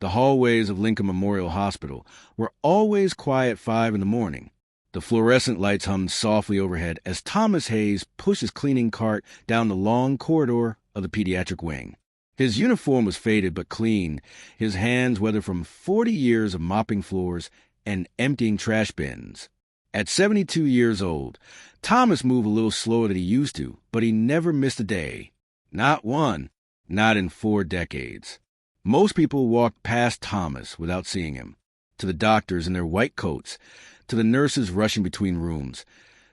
The hallways of Lincoln Memorial Hospital were always quiet at 5 in the morning. The fluorescent lights hummed softly overhead as Thomas Hayes pushed his cleaning cart down the long corridor of the pediatric wing. His uniform was faded but clean, his hands weathered from 40 years of mopping floors and emptying trash bins. At 72 years old, Thomas moved a little slower than he used to, but he never missed a day. Not one. Not in 4 decades. Most people walked past Thomas without seeing him. To the doctors in their white coats, to the nurses rushing between rooms,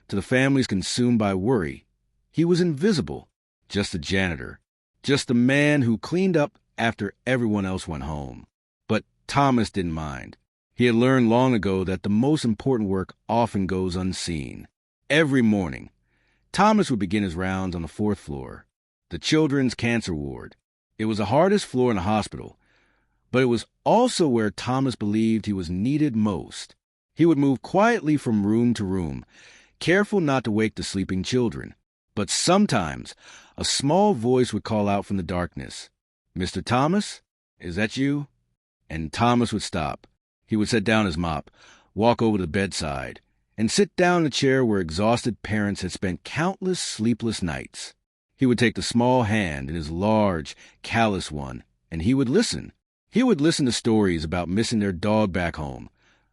to the families consumed by worry. He was invisible. Just a janitor. Just the man who cleaned up after everyone else went home. But Thomas didn't mind. He had learned long ago that the most important work often goes unseen. Every morning, Thomas would begin his rounds on the 4th floor, the children's cancer ward. It was the hardest floor in the hospital, but it was also where Thomas believed he was needed most. He would move quietly from room to room, careful not to wake the sleeping children. But sometimes, a small voice would call out from the darkness, "Mr. Thomas, is that you?" And Thomas would stop. He would set down his mop, walk over to the bedside, and sit down in a chair where exhausted parents had spent countless sleepless nights. He would take the small hand in his large, callous one, and he would listen. He would listen to stories about missing their dog back home,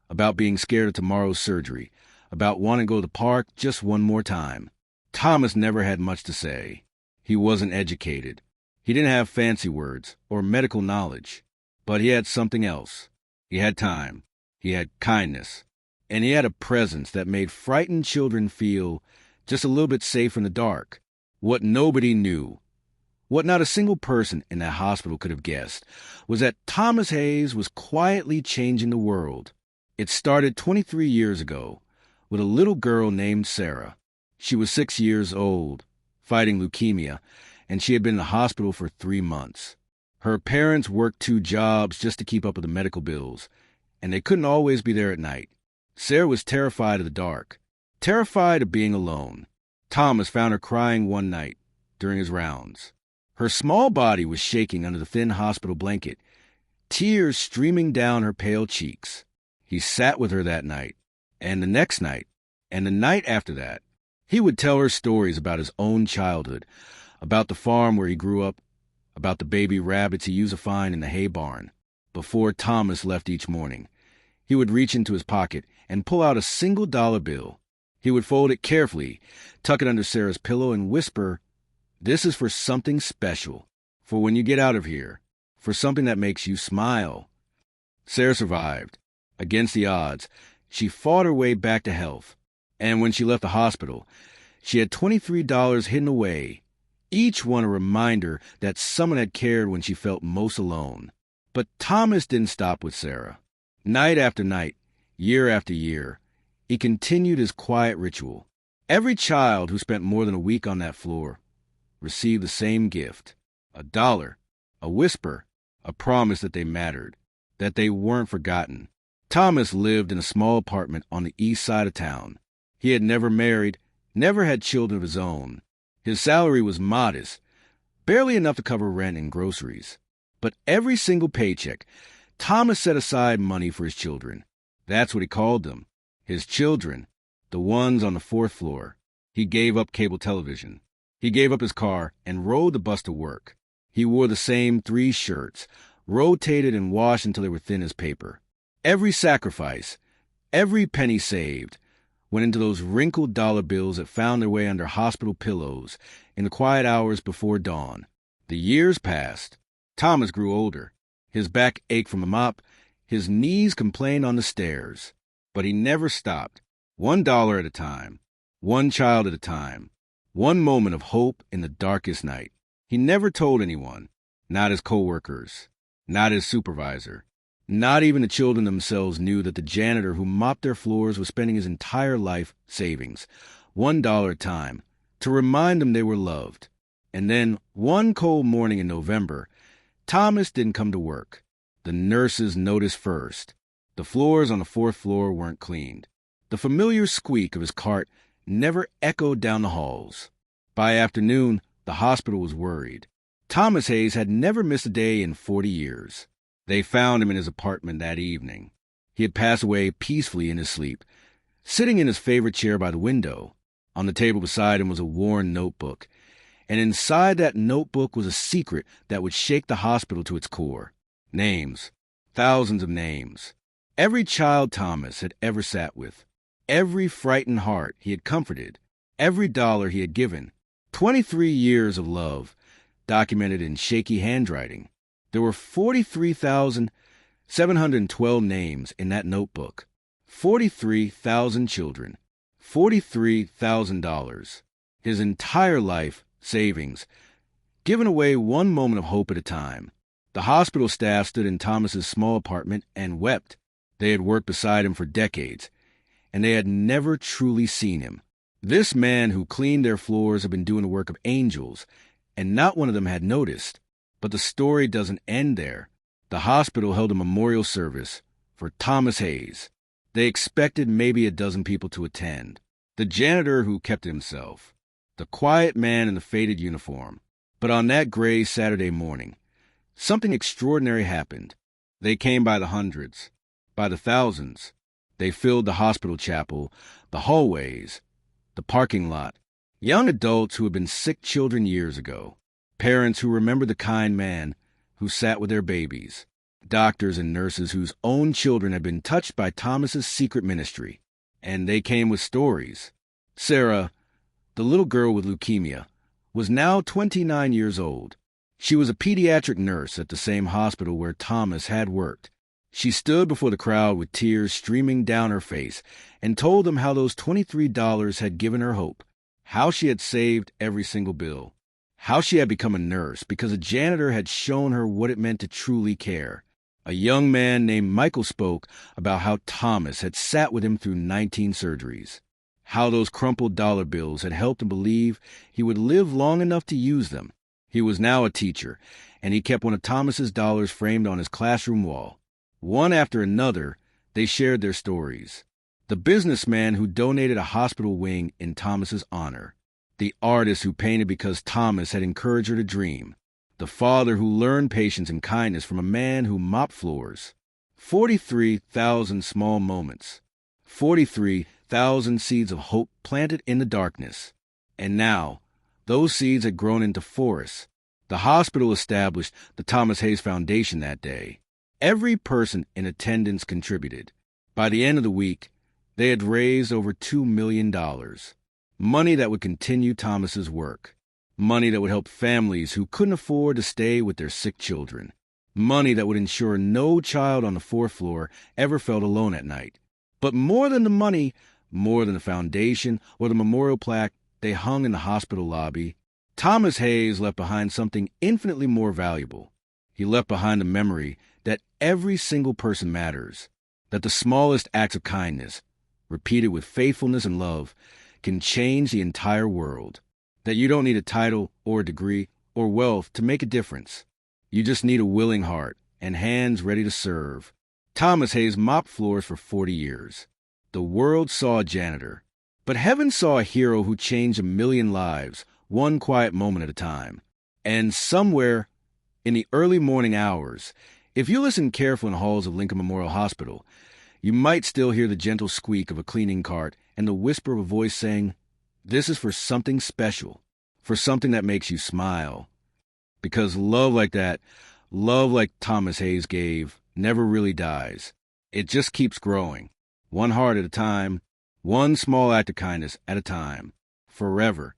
about being scared of tomorrow's surgery, about wanting to go to the park just one more time. Thomas never had much to say. He wasn't educated. He didn't have fancy words or medical knowledge, but he had something else. He had time, he had kindness, and he had a presence that made frightened children feel just a little bit safer in the dark. What nobody knew, what not a single person in that hospital could have guessed, was that Thomas Hayes was quietly changing the world. It started 23 years ago with a little girl named Sarah. She was 6 years old, fighting leukemia, and she had been in the hospital for 3 months. Her parents worked 2 jobs just to keep up with the medical bills, and they couldn't always be there at night. Sarah was terrified of the dark, terrified of being alone. Thomas found her crying one night during his rounds. Her small body was shaking under the thin hospital blanket, tears streaming down her pale cheeks. He sat with her that night, and the next night, and the night after that. He would tell her stories about his own childhood, about the farm where he grew up, about the baby rabbits he used to find in the hay barn. Before Thomas left each morning, he would reach into his pocket and pull out a single dollar bill. He would fold it carefully, tuck it under Sarah's pillow, and whisper, "This is for something special, for when you get out of here, for something that makes you smile." Sarah survived. Against the odds, she fought her way back to health. And when she left the hospital, she had $23 hidden away, each one a reminder that someone had cared when she felt most alone. But Thomas didn't stop with Sarah. Night after night, year after year, he continued his quiet ritual. Every child who spent more than a week on that floor received the same gift: a dollar, a whisper, a promise that they mattered, that they weren't forgotten. Thomas lived in a small apartment on the east side of town. He had never married, never had children of his own. His salary was modest, barely enough to cover rent and groceries. But every single paycheck, Thomas set aside money for his children. That's what he called them, his children, the ones on the 4th floor. He gave up cable television. He gave up his car and rode the bus to work. He wore the same 3 shirts, rotated and washed until they were thin as paper. Every sacrifice, every penny saved, went into those wrinkled dollar bills that found their way under hospital pillows in the quiet hours before dawn. The years passed. Thomas grew older. His back ached from a mop. His knees complained on the stairs. But he never stopped. $1 at a time. One child at a time. One moment of hope in the darkest night. He never told anyone. Not his coworkers. Not his supervisor. Not even the children themselves knew that the janitor who mopped their floors was spending his entire life savings, $1 at a time, to remind them they were loved. And then, one cold morning in November, Thomas didn't come to work. The nurses noticed first. The floors on the 4th floor weren't cleaned. The familiar squeak of his cart never echoed down the halls. By afternoon, the hospital was worried. Thomas Hayes had never missed a day in 40 years. They found him in his apartment that evening. He had passed away peacefully in his sleep, sitting in his favorite chair by the window. On the table beside him was a worn notebook, and inside that notebook was a secret that would shake the hospital to its core. Names. Thousands of names. Every child Thomas had ever sat with. Every frightened heart he had comforted. Every dollar he had given. 23 years of love, documented in shaky handwriting. There were 43,712 names in that notebook. 43,000 children. $43,000. His entire life savings, given away one moment of hope at a time. The hospital staff stood in Thomas's small apartment and wept. They had worked beside him for decades, and they had never truly seen him. This man who cleaned their floors had been doing the work of angels, and not one of them had noticed. But the story doesn't end there. The hospital held a memorial service for Thomas Hayes. They expected maybe a dozen people to attend. The janitor who kept to himself. The quiet man in the faded uniform. But on that gray Saturday morning, something extraordinary happened. They came by the hundreds, by the thousands. They filled the hospital chapel, the hallways, the parking lot. Young adults who had been sick children years ago. Parents who remembered the kind man who sat with their babies. Doctors and nurses whose own children had been touched by Thomas's secret ministry. And they came with stories. Sarah, the little girl with leukemia, was now 29 years old. She was a pediatric nurse at the same hospital where Thomas had worked. She stood before the crowd with tears streaming down her face and told them how those $23 had given her hope, how she had saved every single bill, how she had become a nurse because a janitor had shown her what it meant to truly care. A young man named Michael spoke about how Thomas had sat with him through 19 surgeries, how those crumpled dollar bills had helped him believe he would live long enough to use them. He was now a teacher, and he kept one of Thomas's dollars framed on his classroom wall. One after another, they shared their stories. The businessman who donated a hospital wing in Thomas's honor. The artist who painted because Thomas had encouraged her to dream. The father who learned patience and kindness from a man who mopped floors. 43,000 small moments. 43,000 seeds of hope planted in the darkness. And now, those seeds had grown into forests. The hospital established the Thomas Hayes Foundation that day. Every person in attendance contributed. By the end of the week, they had raised over $2 million. Money that would continue Thomas's work. Money that would help families who couldn't afford to stay with their sick children. Money that would ensure no child on the fourth floor ever felt alone at night. But more than the money, more than the foundation or the memorial plaque they hung in the hospital lobby, Thomas Hayes left behind something infinitely more valuable. He left behind the memory that every single person matters, that the smallest acts of kindness, repeated with faithfulness and love, can change the entire world. That you don't need a title or a degree or wealth to make a difference. You just need a willing heart and hands ready to serve. Thomas Hayes mopped floors for 40 years. The world saw a janitor, but heaven saw a hero who changed a million lives, one quiet moment at a time. And somewhere in the early morning hours, if you listen carefully in the halls of Lincoln Memorial Hospital, you might still hear the gentle squeak of a cleaning cart and the whisper of a voice saying, "This is for something special, for something that makes you smile." Because love like that, love like Thomas Hayes gave, never really dies. It just keeps growing, one heart at a time, one small act of kindness at a time, forever.